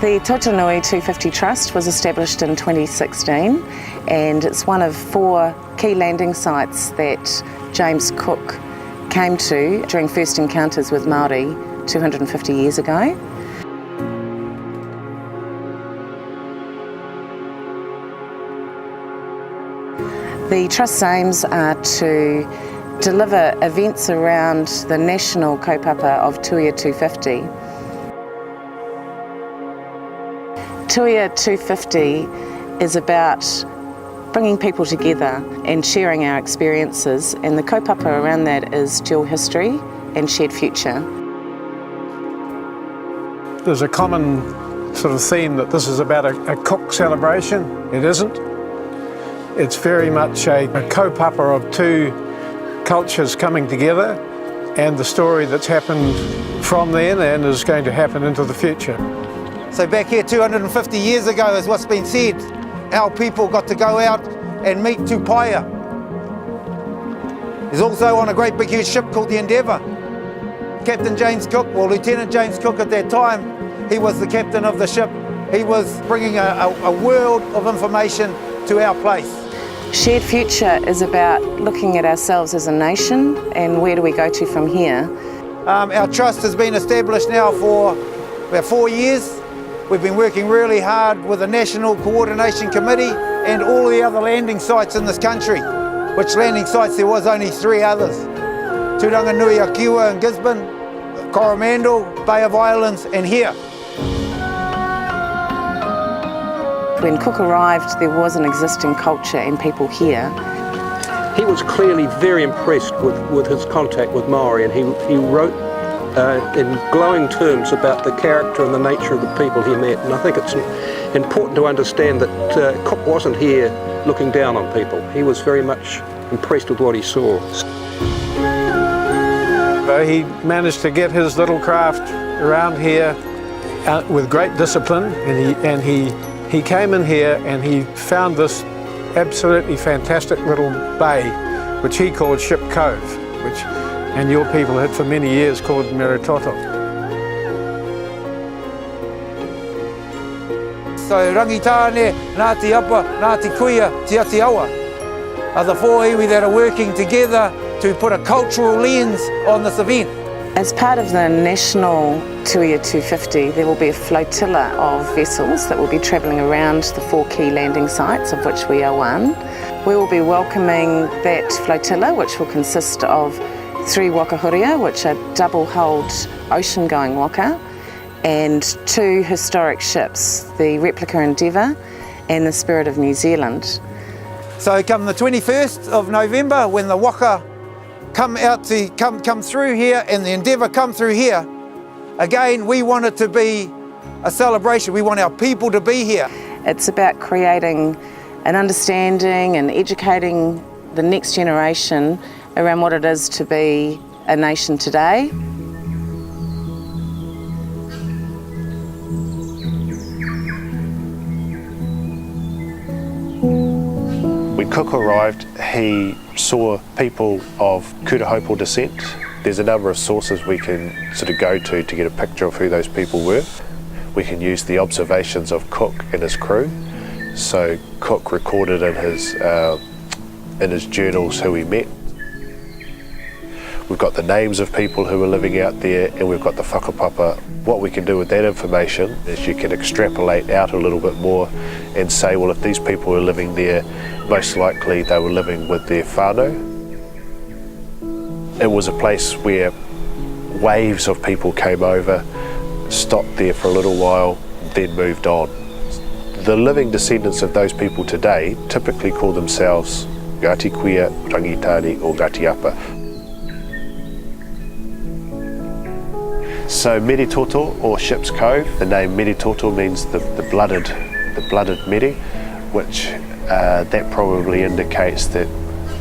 The Tautanui 250 Trust was established in 2016, and it's one of 4 key landing sites that James Cook came to during first encounters with Māori 250 years ago. The Trust's aims are to deliver events around the national kaupapa of Tuia 250. Tuia 250 is about bringing people together and sharing our experiences, and the kaupapa around that is dual history and shared future. There's a common sort of theme that this is about a Cook celebration. It isn't. It's very much a kaupapa of 2 cultures coming together, and the story that's happened from then and is going to happen into the future. So back here 250 years ago, as what's been said, our people got to go out and meet Tuia. He's also on a great big huge ship called the Endeavour. Captain James Cook, or Lieutenant James Cook at that time, he was the captain of the ship. He was bringing a world of information to our place. Shared future is about looking at ourselves as a nation and where do we go to from here. Our trust has been established now for about 4 years. We've been working really hard with the National Coordination Committee and all the other landing sites in this country, which landing sites there was only 3 others. Turanganui, Akiwa and Gisborne, Coromandel, Bay of Islands and here. When Cook arrived, there was an existing culture and people here. He was clearly very impressed with his contact with Māori, and he wrote in glowing terms about the character and the nature of the people he met. And I think it's important to understand that Cook wasn't here looking down on people. He was very much impressed with what he saw. He managed to get his little craft around here with great discipline, and he came in here and he found this absolutely fantastic little bay, which he called Ship Cove, and your people had for many years called Meretoto. So Rangitane, Ngāti Apa, Ngāti Kuia, Te Ati Awa are the 4 iwi that are working together to put a cultural lens on this event. As part of the national Tuia 250, there will be a flotilla of vessels that will be travelling around the 4 key landing sites, of which we are one. We will be welcoming that flotilla, which will consist of 3 waka huria, which are double-hulled ocean-going waka, and 2 historic ships, the replica Endeavour and the Spirit of New Zealand. So come the 21st of November, when the waka come through here and the Endeavour come through here, again we want it to be a celebration. We want our people to be here. It's about creating an understanding and educating the next generation around what it is to be a nation today. When Cook arrived, he saw people of Kurahopo descent. There's a number of sources we can sort of go to get a picture of who those people were. We can use the observations of Cook and his crew. So Cook recorded in his journals who he met. We've got the names of people who were living out there, and we've got the whakapapa. What we can do with that information is you can extrapolate out a little bit more and say, well, if these people were living there, most likely they were living with their whānau. It was a place where waves of people came over, stopped there for a little while, then moved on. The living descendants of those people today typically call themselves Ngāti Kuia, Rangitane or Ngāti Apa. So Meretoto, or Ship's Cove, the name Meretoto means the blooded mere, which that probably indicates that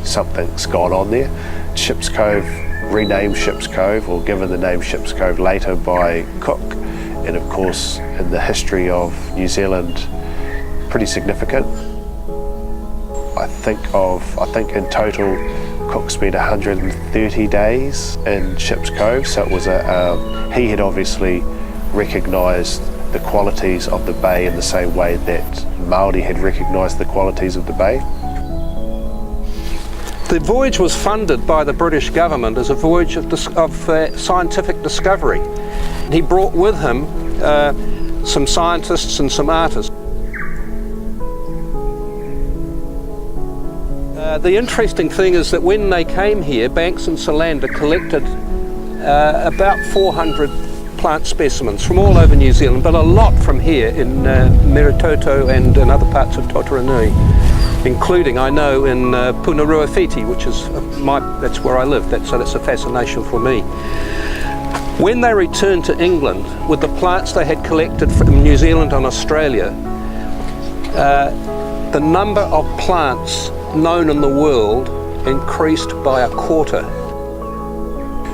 something's gone on there. Ship's Cove, renamed Ship's Cove, or given the name Ship's Cove later by Cook, and of course in the history of New Zealand, pretty significant. I think in total Cook spent 130 days in Ship's Cove, so it was he had obviously recognised the qualities of the bay in the same way that Māori had recognised the qualities of the bay. The voyage was funded by the British government as a voyage of scientific discovery. He brought with him some scientists and some artists. The interesting thing is that when they came here, Banks and Solander collected about 400 plant specimens from all over New Zealand, but a lot from here in Meretoto and in other parts of Totaranui, including, I know, in Punaruawhiti, which is that's where I live, so that's a fascination for me. When they returned to England with the plants they had collected from New Zealand and Australia, the number of plants known in the world increased by a quarter.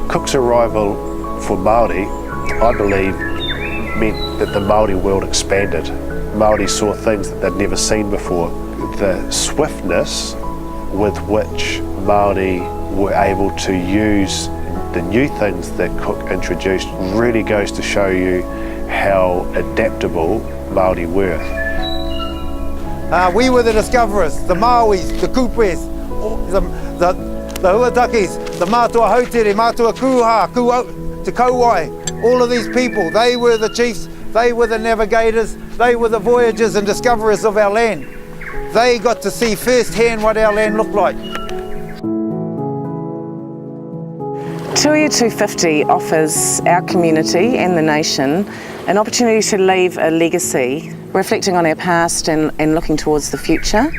Cook's arrival for Māori, I believe, meant that the Māori world expanded. Māori saw things that they'd never seen before. The swiftness with which Māori were able to use the new things that Cook introduced really goes to show you how adaptable Māori were. We were the discoverers, the Māoris, the Kupes, the Huatakis, the Mātua Hautere, Mātua Kuha, Te Kauai. All of these people, they were the chiefs, they were the navigators, they were the voyagers and discoverers of our land. They got to see firsthand what our land looked like. Tuia 250 offers our community and the nation an opportunity to leave a legacy reflecting on our past and looking towards the future.